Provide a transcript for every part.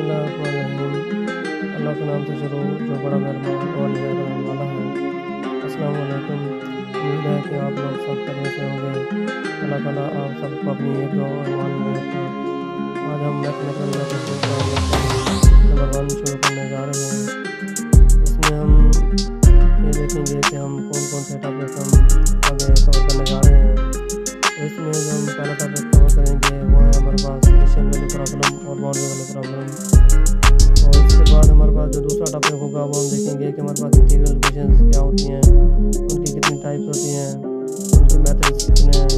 बिस्मिल्लाहिर्रहमानिर्रहीम। अल्लाह के नाम से शुरू जो बड़ा मेहरबान और निहायत रहम वाला है। अस्सलाम वालेकुम। उम्मीद है कि आप लोग सब खैरियत से होंगे। अल्लाह ताला आप सबको अपनी एक दुआ और ईमान में रखे। आज हम मैथमेटिकल नंबर 1 शुरू करने जा रहे हैं। इसमें हम ये देखेंगे कि हम कौन कौन से टॉपिक हम आगे कवर करने जा रहे हैं। तो इसमें जो हम पहला टॉपिक कवर करेंगे वो है हमारे पास इनिशियल वैल्यू प्रॉब्लम और बाउंड्री वैल्यू प्रॉब्लम। और इसके बाद हमारे पास जो दूसरा टॉपिक होगा वो हम देखेंगे कि हमारे पास इंटीग्रल इक्वेशंस क्या होती हैं, उनकी कितनी टाइप्स होती हैं, उनके मेथड्स कितने हैं,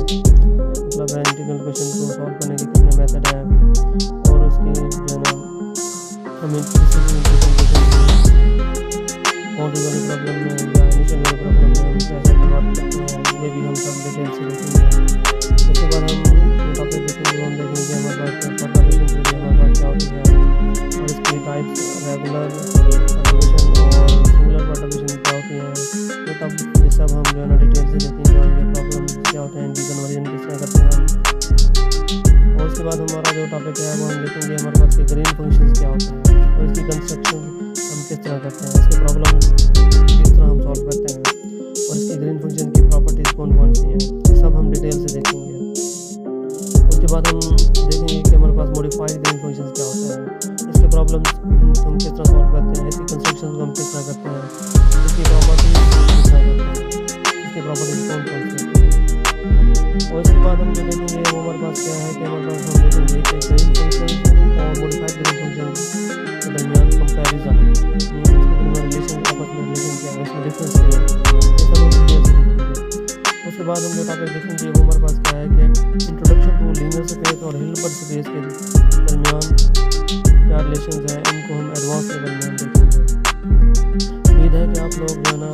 मतलब है इंटीग्रल इक्वेशन को सॉल्व करने के कितने मेथड हैं, और उसकी जो है ना हम बाउंड्री वाली प्रॉब्लम में या इनिशियल वाली प्रॉब्लम में हम कैसे डिवाइड करते हैं, ये भी हम सब डिटेल से देखेंगे। उसके बाद हम टॉपिक देखेंगे, हम देखेंगे हमारे पास पार्टीशन के लिए हमारे पास क्या होती है और इसकी टाइप्स रेगुलर पार्टीशन और सिंगुलर पार्टीशन क्या होती है। तो तब ये सब हम जो है ना डिटेल से देखेंगे और ये प्रॉब्लम क्या होते हैं, इनकी कन्वर्जन किस तरह करते हैं हम। और उसके बाद हमारा जो टॉपिक है वो हम देखेंगे हमारे पास के ग्रीन फंक्शंस क्या होते हैं और इसकी कंस्ट्रक्शन हम किस तरह करते हैं, इसके प्रॉब्लम किस तरह हम सॉल्व करते हैं और इसकी ग्रीन फंक्शन की प्रॉपर्टीज़ कौन कौन सी हैं, ये सब हम डिटेल से देखेंगे। उसके बाद हम देखेंगे कि हमारे पास मॉडिफाइड ग्रीन फंक्शंस क्या होते हैं, इसके प्रॉब्लम हम किस तरह सॉल्व करते हैं, इसकी कंस्ट्रक्शन को हम किस तरह करते हैं, इसकी प्रॉपर्टीज किस तरह करते हैं, इसकी प्रॉपर्टीज कौन कौन सी होती हैं। और इसके बाद हम जो देखेंगे वो हमारे पास क्या है कि हमारे पास हम देखेंगे कि ग्रीन फंक्शन और मॉडिफाइड ग्रीन फंक्शन के दरमियान कंपेरिजन, रिलेशन आपस में रिलेशन क्या है, इसमें डिफरेंस क्या है, ये सब हम डिटेल से देखेंगे। उसके बाद हम जो टॉपिक देखेंगे वो हमारे पास क्या है कि इंट्रोडक्शन टू लीनियर स्पेस और हिल्बर्ट स्पेस के दरमियान क्या रिलेशन हैं, इनको हम एडवांस लेवल में हम देखेंगे। उम्मीद है कि आप लोग जो है ना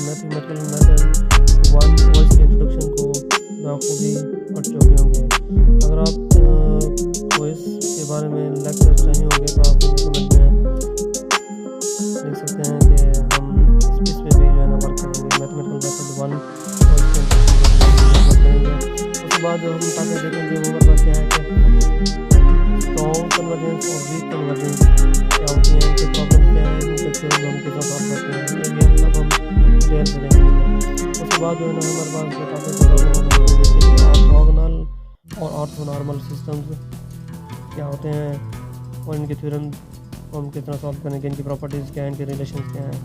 मैथमेटिकल मेथड 1 और इसके इंट्रोडक्शन को बखूबी पढ़ चुके होंगे। अगर आप को इसके बारे में लेक्चर चाहिए होंगे तो आप मुझे कमेंट में लिख सकते हैं कि हम इस पे भी जो है ना वर्क करेंगे, मैथमेटिकल मेथड 1 और इसके इंट्रोडक्शन को करेंगे। उसके बाद जो हम टॉपिक देखेंगे वो हमारे पास क्या है कि स्ट्रॉन्ग कन्वर्जेंस और वीक कन्वर्जेंस क्या होती हैं, इनके प्रॉब्लम क्या है, इनके थ्योरम हम किस तरह सॉल्व करते हैं, ये भी हम सब हम डिटेल से देखेंगे। उसके बाद जो है ना हमारे पास जो टॉपिक होगा वो हम देखेंगे कि ऑर्थोगोनल और ऑर्थोनॉर्मल सिस्टम्स क्या होते हैं और इनके थ्योरम को हम किस तरह सॉल्व करेंगे, इनकी प्रॉपर्टीज़ क्या हैं, इनके रिलेशंस क्या हैं।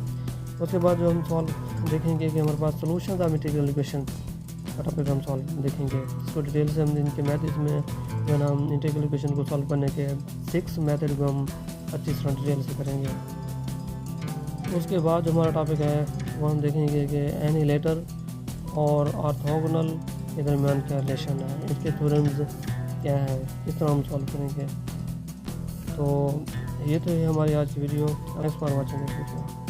उसके बाद जो हम सॉल्व देखेंगे कि हमारे पास सोल्यूशंस ऑफ इंटीग्रल इक्वेशन का टॉपिक हम सॉल्व देखेंगे। इसको डिटेल से हम इनके मैथड्स में जो है ना हम इंटीग्रल इक्वेशन को सॉल्व करने के 6 मैथड को हम अच्छी तरह डिटेल से करेंगे। उसके बाद जो हमारा टॉपिक है वो हम देखेंगे कि एनिलेटर और ऑर्थोगोनल के दरमियान क्या रिलेशन है, इसके थ्योरम्स क्या है, किस तरह हम सॉल्व करेंगे। तो ये तो है हमारी आज की video. Thanks for watching this video.